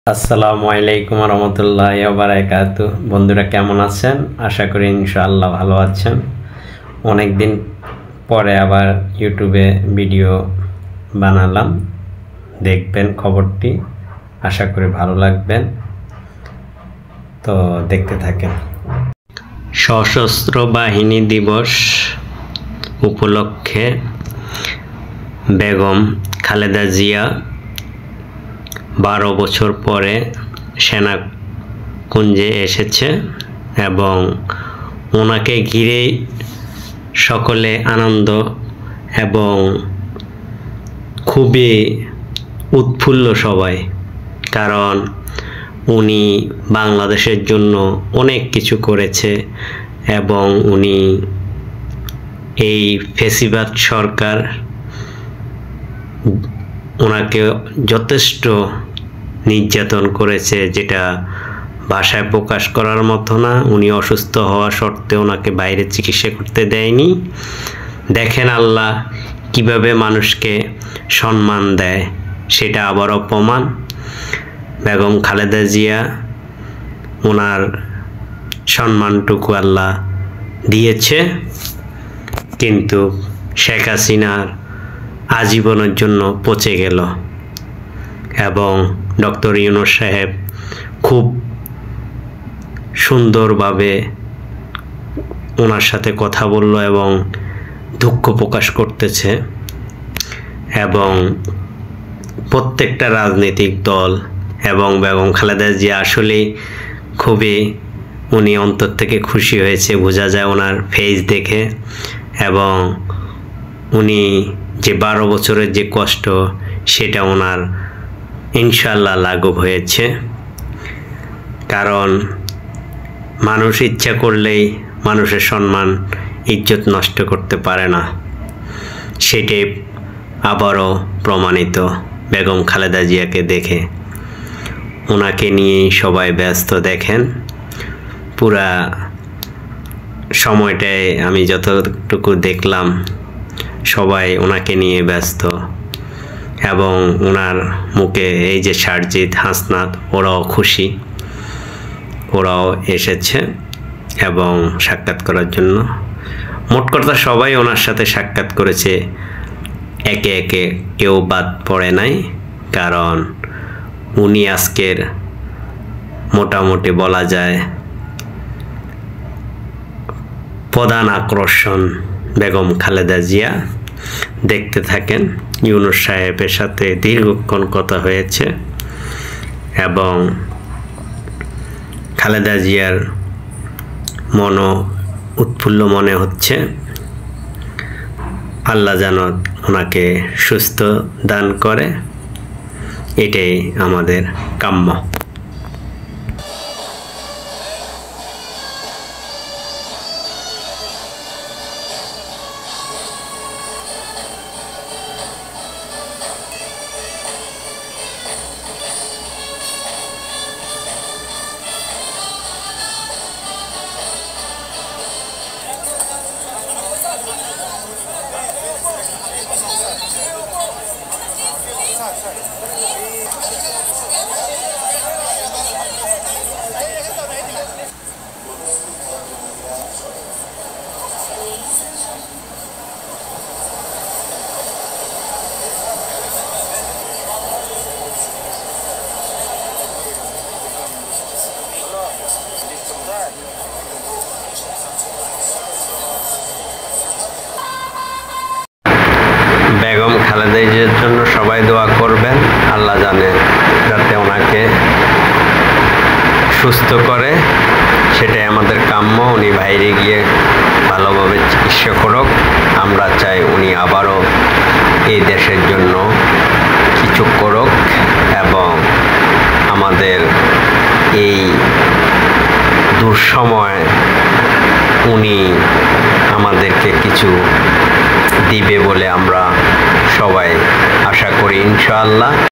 আসসালামু আলাইকুম রহমতুল্লাহি ওয়া বারাকাতুহু। বন্ধুরা কেমন আছেন? আশা করি ইনশাআল্লাহ ভালো আছেন। অনেক দিন পরে আবার ইউটিউবে ভিডিও বানালাম, দেখবেন খবরটি, আশা করি ভালো লাগবেন। তো দেখতে থাকেন। সশস্ত্র বাহিনী দিবস উপলক্ষে বেগম খালেদা জিয়া 12 বছর পরে সেনাকুঞ্জে এসেছে এবং ওনাকে ঘিরেই সকলে আনন্দ এবং খুবই উৎফুল্ল সবাই, কারণ উনি বাংলাদেশের জন্য অনেক কিছু করেছে এবং উনি এই ফ্যাসিবাদ সরকার ওনাকে যথেষ্ট নির্যাতন করেছে, যেটা ভাষায় প্রকাশ করার মতো না। উনি অসুস্থ হওয়া সত্ত্বেও ওনাকে বাইরে চিকিৎসা করতে দেয়নি। দেখেন আল্লাহ কিভাবে মানুষকে সম্মান দেয়, সেটা আবারও প্রমাণ। বেগম খালেদা জিয়া ওনার সম্মানটুকু আল্লাহ দিয়েছে, কিন্তু শেখ হাসিনার আজীবনের জন্য পচে গেল এবং ডক্টর ইউনূস সাহেব খুব সুন্দরভাবে ওনার সাথে কথা বলল এবং দুঃখ প্রকাশ করতেছে, এবং প্রত্যেকটা রাজনৈতিক দল এবং বেগম খালেদা জিয়া আসলে খুবই উনি অন্তর থেকে খুশি হয়েছে, বোঝা যায় ওনার ফেস দেখে। এবং উনি যে 12 বছরের যে কষ্ট, সেটা ওনার ইনশাআল্লাহ লাঘব হয়েছে, কারণ মানুষ ইচ্ছা করলেই মানুষের সম্মান ইজ্জত নষ্ট করতে পারে না। সেটাই আবারও প্রমাণিত বেগম খালেদা জিয়াকে দেখে। ওনাকে নিয়েই সবাই ব্যস্ত। দেখেন পুরা সময়টায় আমি যতটুকু দেখলাম সবাই ওনাকে নিয়ে ব্যস্ত, এবং ওনার মুখে এই যে সারজিৎ, হাসনাত, ওরাও খুশি, ওরাও এসেছে এবং সাক্ষাৎ করার জন্য। মোট কথা সবাই ওনার সাথে সাক্ষাৎ করেছে, একে একে কেউ বাদ পড়ে নাই, কারণ উনি আজকের মোটামুটি বলা যায় প্রধান আকর্ষণ বেগম খালেদা জিয়া। দেখতে থাকেন। ইউনূস সাহেবের সাথে দীর্ঘক্ষণ কথা হয়েছে এবং খালেদা জিয়ার মনও উৎফুল্ল মনে হচ্ছে। আল্লাহ যেন ওনাকে সুস্থ দান করে, এটাই আমাদের কাম্য। বেগম খালেদা জিয়ার জন্য সবাই দোয়া করবেন। আল্লাহ জানে যাতে ওনাকে সুস্থ করে, সেটাই আমাদের কাম্য। উনি বাইরে গিয়ে ভালোভাবে চিকিৎসা করুক। আমরা চাই উনি আবারও এই দেশের জন্য কিছু করুক এবং আমাদের এই দুঃসময় উনি আমাদেরকে কিছু দিবে বলে আমরা সবাই আশা করি ইনশাআল্লাহ।